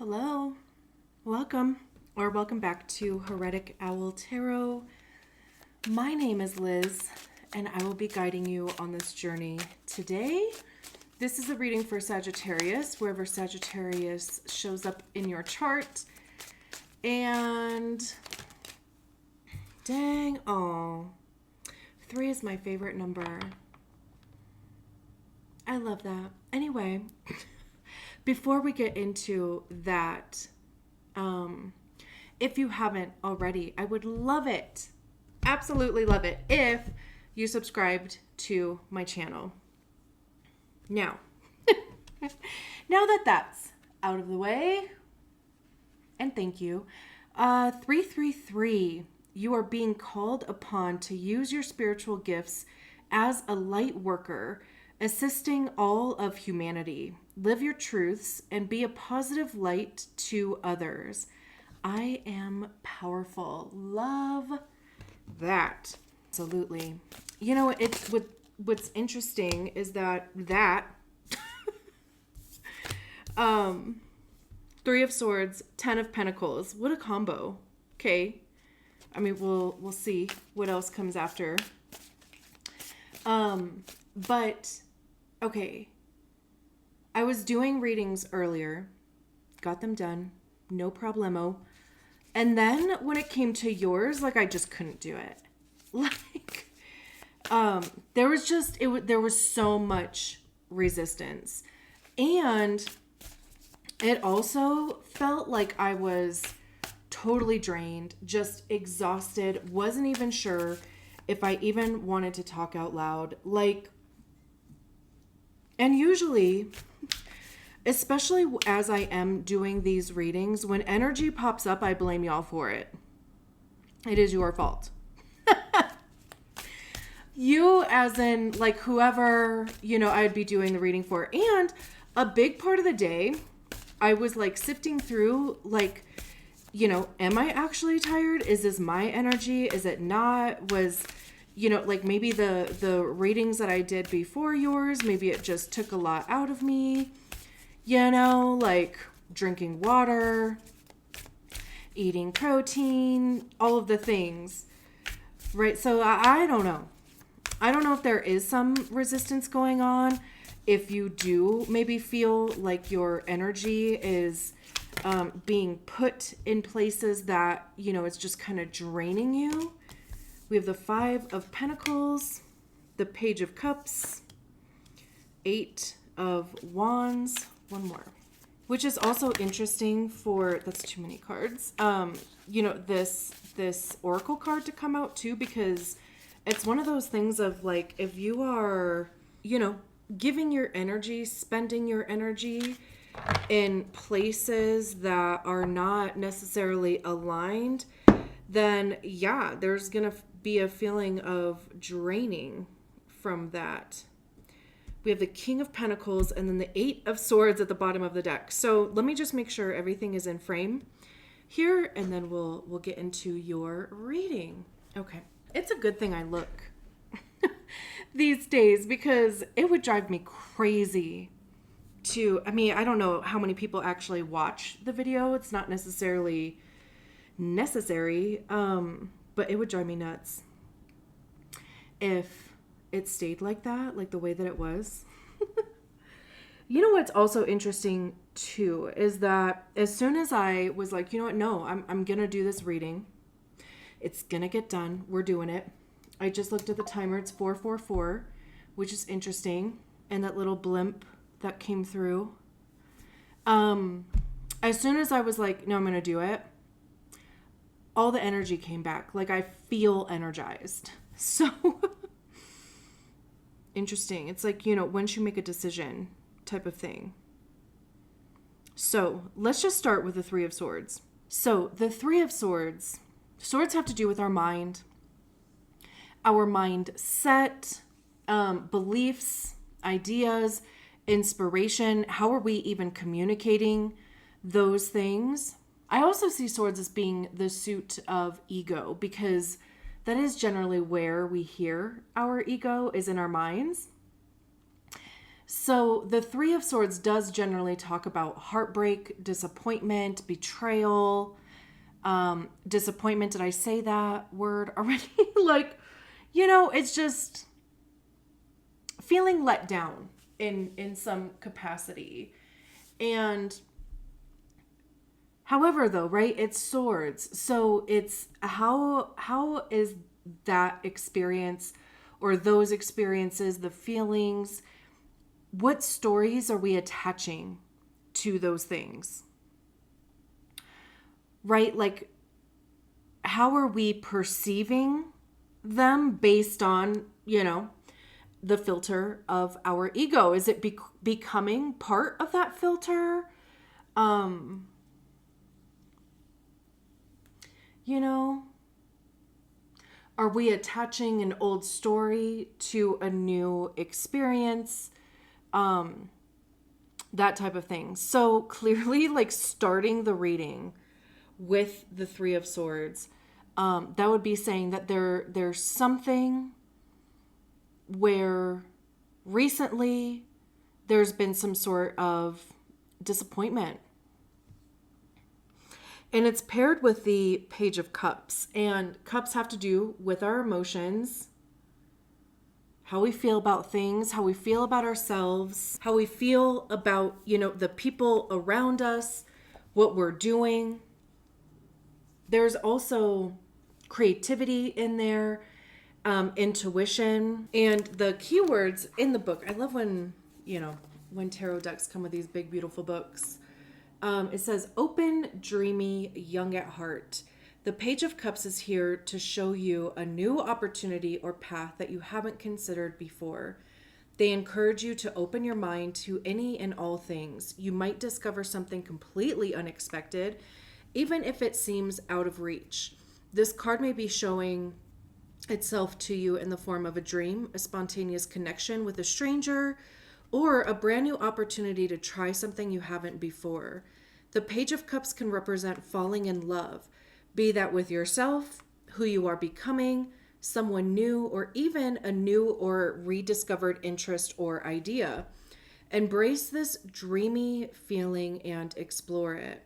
Hello, welcome back to Heretic Owl Tarot. My name is Liz, and I will be guiding you on this journey today. This is a reading for Sagittarius, wherever Sagittarius shows up in your chart. And dang, 3 is my favorite number. I love that. Anyway, before we get into that, if you haven't already, I would love it, absolutely love it, if you subscribed to my channel. Now, now that that's out of the way, and thank you, 333, you are being called upon to use your spiritual gifts as a light worker, assisting all of humanity. Live your truths and be a positive light to others. I am powerful. Love that. Absolutely. You know, what's interesting is that 3 of Swords, 10 of Pentacles. What a combo. Okay. I mean, we'll see what else comes after. But okay. I was doing readings earlier, got them done, no problemo. And then when it came to yours, like I just couldn't do it. Like, there was so much resistance. And it also felt like I was totally drained, just exhausted, wasn't even sure if I even wanted to talk out loud. And usually, especially as I am doing these readings, when energy pops up, I blame y'all for it. It is your fault. You, as in, like, whoever, I'd be doing the reading for. And a big part of the day, I was, like, sifting through, like, am I actually tired? Is this my energy? Is it not? Like maybe the readings that I did before yours, maybe it just took a lot out of me, like drinking water, eating protein, all of the things, right? So I don't know. I don't know if there is some resistance going on. If you do maybe feel like your energy is being put in places that, it's just kind of draining you. We have the 5 of Pentacles, the Page of Cups, 8 of Wands, one more, which is also interesting for, that's too many cards, this Oracle card to come out too, because it's one of those things of like, if you are, giving your energy, spending your energy in places that are not necessarily aligned, then yeah, there's going to be a feeling of draining from that. We have the King of Pentacles and then the 8 of Swords at the bottom of the deck. So let me just make sure everything is in frame here, and then we'll get into your reading. Okay. It's a good thing I look these days, because it would drive me crazy I don't know how many people actually watch the video. It's not necessarily necessary, but it would drive me nuts if it stayed like that, like the way that it was. You know what's also interesting too is that as soon as I was like, you know what, no, I'm gonna do this reading. It's gonna get done. We're doing it. I just looked at the timer. It's 4:44, which is interesting, and that little blimp that came through. As soon as I was like, no, I'm gonna do it, all the energy came back. Like, I feel energized. So interesting. It's like, once you make a decision type of thing. So let's just start with the 3 of Swords. So the 3 of Swords have to do with our mind, our mindset, beliefs, ideas, inspiration. How are we even communicating those things? I also see Swords as being the suit of ego, because that is generally where we hear our ego, is in our minds. So the Three of Swords does generally talk about heartbreak, disappointment, betrayal. Disappointment, did I say that word already? Like, it's just feeling let down in some capacity. And however, though, right, it's swords. So it's how is that experience or those experiences, the feelings, what stories are we attaching to those things? Right? Like, how are we perceiving them based on, the filter of our ego? Is it becoming part of that filter? Are we attaching an old story to a new experience? That type of thing. So clearly, like, starting the reading with the Three of Swords, that would be saying that there's something where recently there's been some sort of disappointment. And it's paired with the Page of Cups. And cups have to do with our emotions, how we feel about things, how we feel about ourselves, how we feel about, the people around us, what we're doing. There's also creativity in there, intuition, and the keywords in the book. I love when tarot decks come with these big, beautiful books. It says, open, dreamy, young at heart. The Page of Cups is here to show you a new opportunity or path that you haven't considered before. They encourage you to open your mind to any and all things. You might discover something completely unexpected, even if it seems out of reach. This card may be showing itself to you in the form of a dream, a spontaneous connection with a stranger, or a brand new opportunity to try something you haven't before. The Page of Cups can represent falling in love, be that with yourself, who you are becoming, someone new, or even a new or rediscovered interest or idea. Embrace this dreamy feeling and explore it.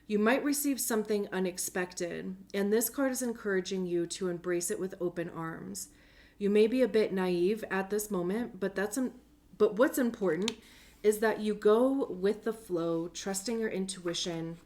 You might receive something unexpected, and this card is encouraging you to embrace it with open arms. You may be a bit naive at this moment, but what's important is that you go with the flow, trusting your intuition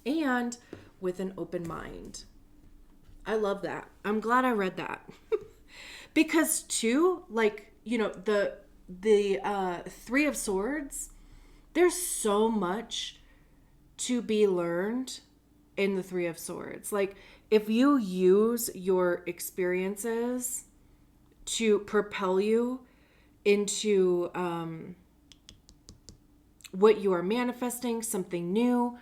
and with an open mind. I love that. I'm glad I read that. Because too, like, the Three of Swords, there's so much to be learned in the Three of Swords. Like, if you use your experiences to propel you into what you are manifesting, something new,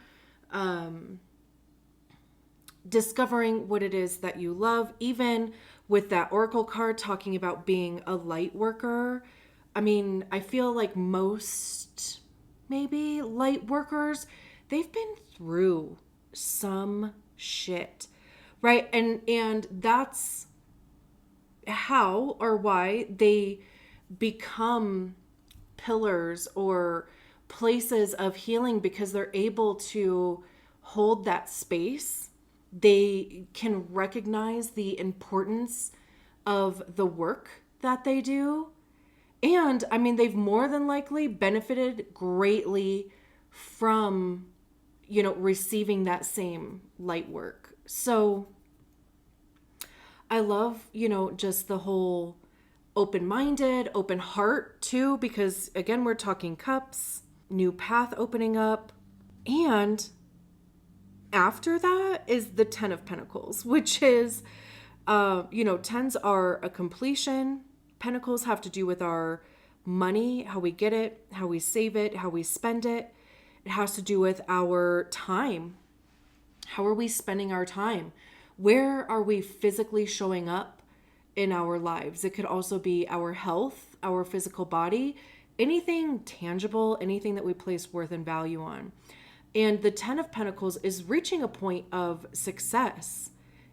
discovering what it is that you love, even with that Oracle card talking about being a light worker. I mean, I feel like most maybe light workers, they've been through some shit, right? And that's how or why they become pillars or places of healing, because they're able to hold that space. They can recognize the importance of the work that they do. And I mean, they've more than likely benefited greatly from, receiving that same light work. So I love, just the whole open-minded, open heart too, because again, we're talking cups, new path opening up. And after that is the Ten of Pentacles, which is, tens are a completion. Pentacles have to do with our money, how we get it, how we save it, how we spend it. It has to do with our time. How are we spending our time? Where are we physically showing up in our lives? It could also be our health, our physical body, anything tangible, anything that we place worth and value on. And the Ten of Pentacles is reaching a point of success.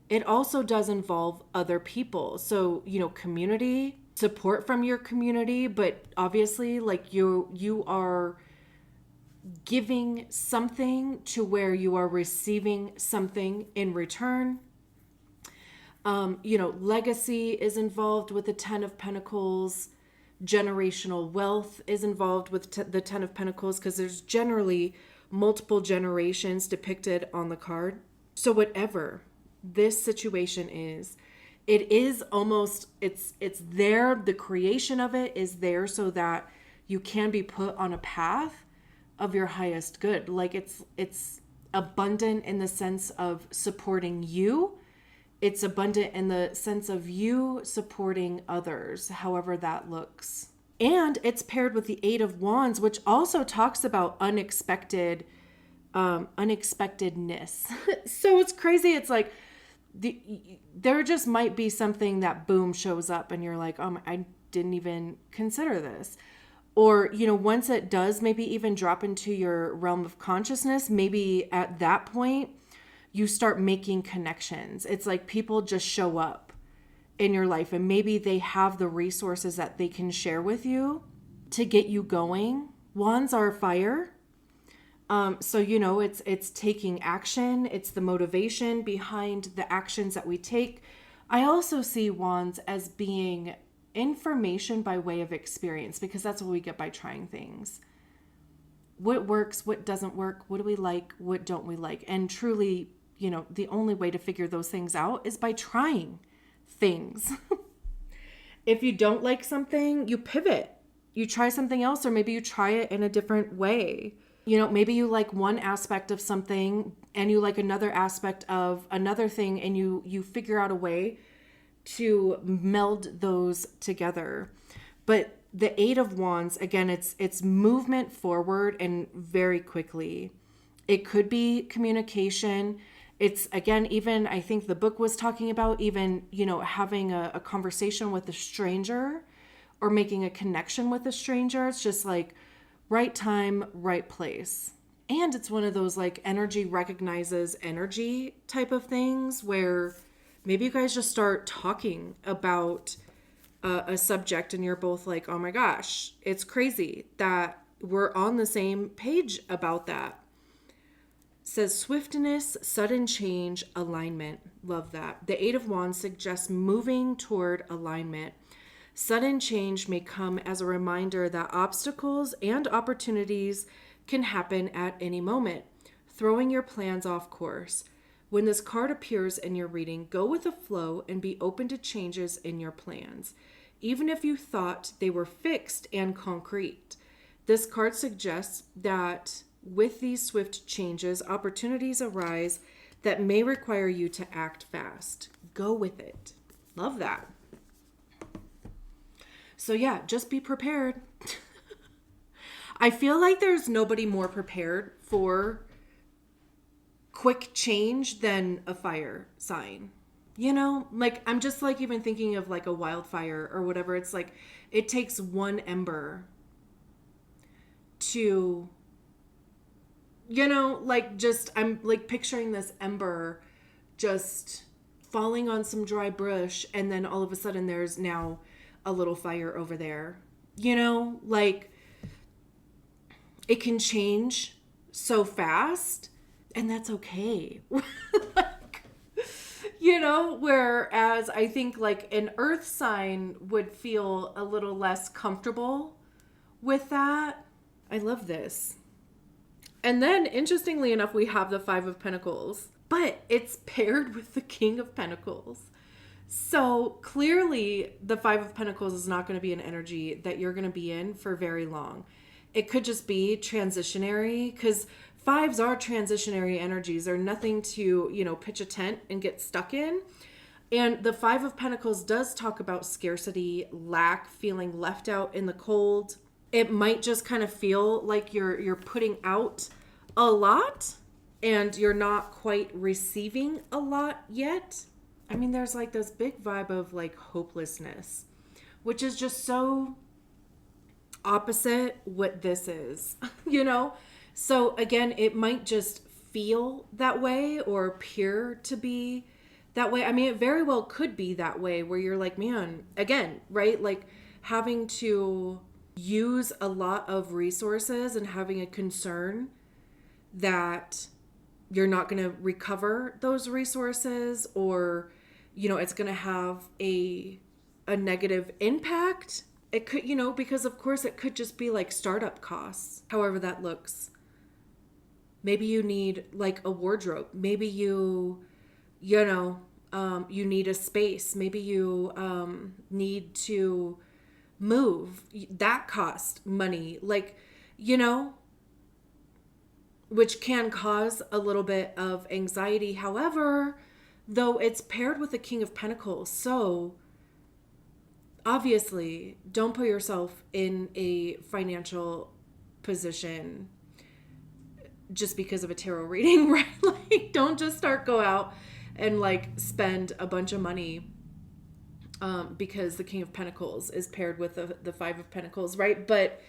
It also does involve other people. So, community, support from your community, but obviously like you are giving something to where you are receiving something in return. Legacy is involved with the 10 of Pentacles. Generational wealth is involved with the 10 of Pentacles, because there's generally multiple generations depicted on the card. So whatever this situation is, it is almost, it's there. The creation of it is there so that you can be put on a path of your highest good. Like it's abundant in the sense of supporting you. It's abundant in the sense of you supporting others, however that looks. And it's paired with the 8 of Wands, which also talks about unexpectedness. So it's crazy. It's like there just might be something that boom shows up and you're like, oh, I didn't even consider this. Or, once it does maybe even drop into your realm of consciousness, maybe at that point, you start making connections. It's like people just show up in your life and maybe they have the resources that they can share with you to get you going. Wands are fire. So, it's taking action. It's the motivation behind the actions that we take. I also see Wands as being information by way of experience, because that's what we get by trying things. What works, what doesn't work, what do we like, what don't we like? And truly, the only way to figure those things out is by trying things. If you don't like something, you pivot. You try something else, or maybe you try it in a different way. Maybe you like one aspect of something and you like another aspect of another thing, and you figure out a way to meld those together. But the 8 of Wands, again, it's movement forward and very quickly. It could be communication. It's, again, even I think the book was talking about even, having a conversation with a stranger or making a connection with a stranger. It's just like right time, right place. And it's one of those like energy recognizes energy type of things where maybe you guys just start talking about a subject and you're both like, oh my gosh, it's crazy that we're on the same page about that. It says swiftness, sudden change, alignment. Love that. The 8 of Wands suggests moving toward alignment. Sudden change may come as a reminder that obstacles and opportunities can happen at any moment, throwing your plans off course. When this card appears in your reading, go with the flow and be open to changes in your plans, even if you thought they were fixed and concrete. This card suggests that with these swift changes, opportunities arise that may require you to act fast. Go with it. Love that. So yeah, just be prepared. I feel like there's nobody more prepared for quick change than a fire sign. Like I'm just like even thinking of like a wildfire or whatever. It's like it takes one ember to, like just I'm like picturing this ember just falling on some dry brush, and then all of a sudden there's now a little fire over there. Like it can change so fast, and that's okay. Whereas I think like an earth sign would feel a little less comfortable with that. I love this. And then interestingly enough, we have the 5 of Pentacles, but it's paired with the King of Pentacles. So clearly the 5 of Pentacles is not going to be an energy that you're going to be in for very long. It could just be transitionary, because 5s are transitionary energies. They're nothing to, pitch a tent and get stuck in. And the 5 of Pentacles does talk about scarcity, lack, feeling left out in the cold. It might just kind of feel like you're putting out a lot and you're not quite receiving a lot yet. I mean, there's like this big vibe of like hopelessness, which is just so opposite what this is, So again, it might just feel that way or appear to be that way. I mean, it very well could be that way where you're like, man, again, right? Like having to use a lot of resources and having a concern that you're not going to recover those resources, or, you know, it's going to have a negative impact. It could, you know, because of course it could just be like startup costs, however that looks. Maybe you need like a wardrobe. Maybe you know, you need a space. Maybe you need to move. That cost money. Like, you know, which can cause a little bit of anxiety. However, though it's paired with the King of Pentacles, so obviously don't put yourself in a financial position just because of a tarot reading, right? Like, don't just go out and like spend a bunch of money because the King of Pentacles is paired with the Five of Pentacles, right? But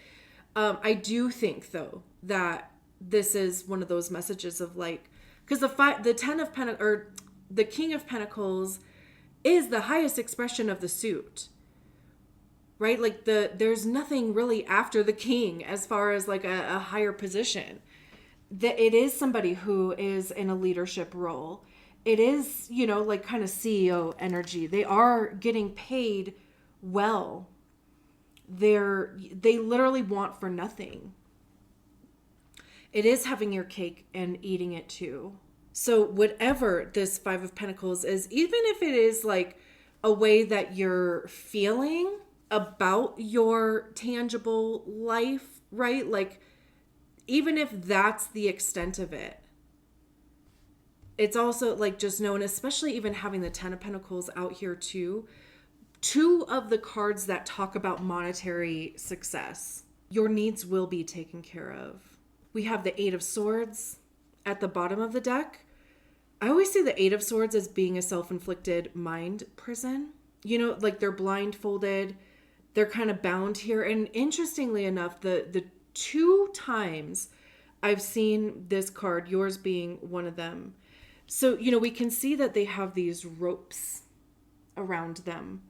I do think though that this is one of those messages of like, because the Ten of Pentacles, or the King of Pentacles, is the highest expression of the suit, right? Like there's nothing really after the King as far as like a higher position. That it is somebody who is in a leadership role. It is, you know, like kind of CEO energy. They are getting paid well. They literally want for nothing. It is having your cake and eating it too. So whatever this Five of Pentacles is, even if it is like a way that you're feeling about your tangible life, right? Like, even if that's the extent of it, it's also like just known, especially even having the Ten of Pentacles out here too, two of the cards that talk about monetary success. Your needs will be taken care of. We have the Eight of Swords at the bottom of the deck. I always see the Eight of Swords as being a self-inflicted mind prison. You know, like they're blindfolded, they're kind of bound here. And interestingly enough, the two times I've seen this card, yours being one of them. So, you know, we can see that they have these ropes around them,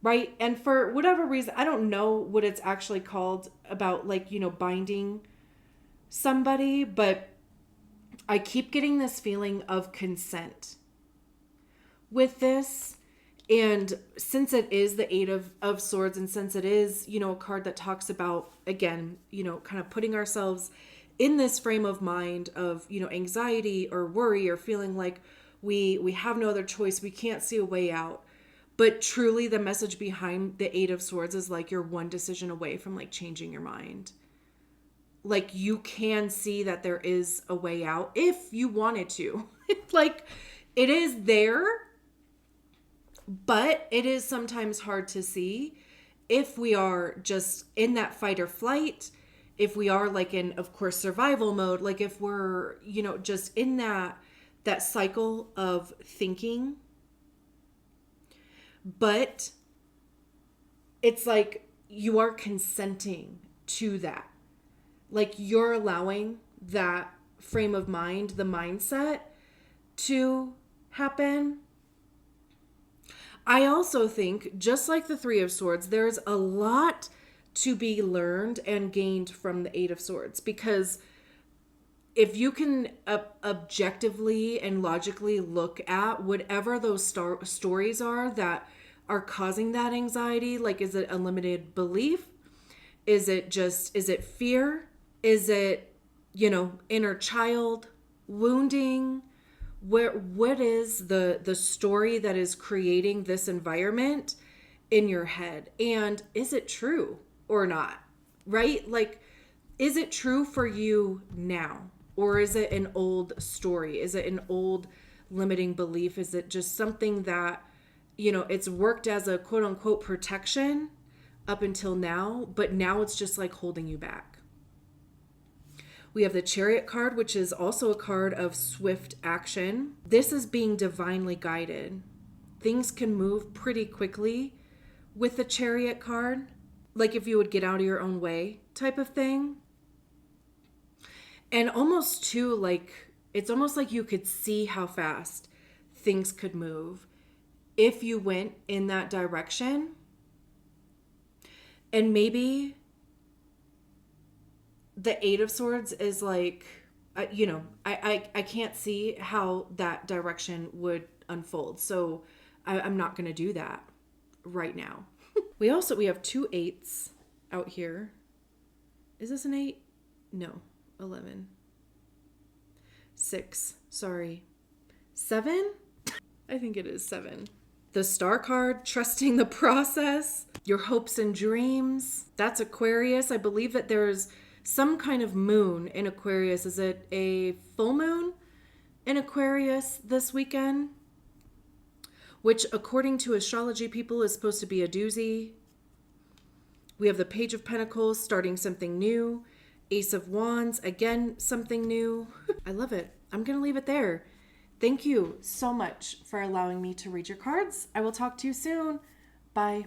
right? And for whatever reason, I don't know what it's actually called about, like, you know, binding somebody, but I keep getting this feeling of consent with this. And since it is the Eight of Swords, and since it is, you know, a card that talks about, again, you know, kind of putting ourselves in this frame of mind of, you know, anxiety or worry or feeling like we have no other choice, we can't see a way out. But truly the message behind the Eight of Swords is like you're one decision away from like changing your mind. Like you can see that there is a way out if you wanted to. Like it is there, but it is sometimes hard to see if we are just in that fight or flight, if we are like in, of course, survival mode, like if we're, you know, just in that cycle of thinking. But it's like you are consenting to that. Like you're allowing that frame of mind, the mindset to happen. I also think, just like the Three of Swords, there's a lot to be learned and gained from the Eight of Swords, because if you can objectively and logically look at whatever those stories are that are causing that anxiety, like is it a limited belief? Is it fear? Is it, you know, inner child wounding? What is the story that is creating this environment in your head? And is it true or not? Right? Like, is it true for you now? Or is it an old story? Is it an old limiting belief? Is it just something that, you know, it's worked as a quote unquote protection up until now, but now it's just like holding you back? We have the Chariot card, which is also a card of swift action. This is being divinely guided. Things can move pretty quickly with the Chariot card, like if you would get out of your own way type of thing. And almost too, like, it's almost like you could see how fast things could move if you went in that direction. And maybe the Eight of Swords is like, I can't see how that direction would unfold. So I'm not going to do that right now. We have 2 8s out here. Is this an 8? No, 11. 6, sorry. 7? I think it is 7. The Star card, trusting the process, your hopes and dreams. That's Aquarius. I believe that there's some kind of moon in Aquarius. Is it a full moon in Aquarius this weekend? Which, according to astrology people, is supposed to be a doozy. We have the Page of Pentacles, starting something new. Ace of Wands, again, something new. I love it. I'm going to leave it there. Thank you so much for allowing me to read your cards. I will talk to you soon. Bye.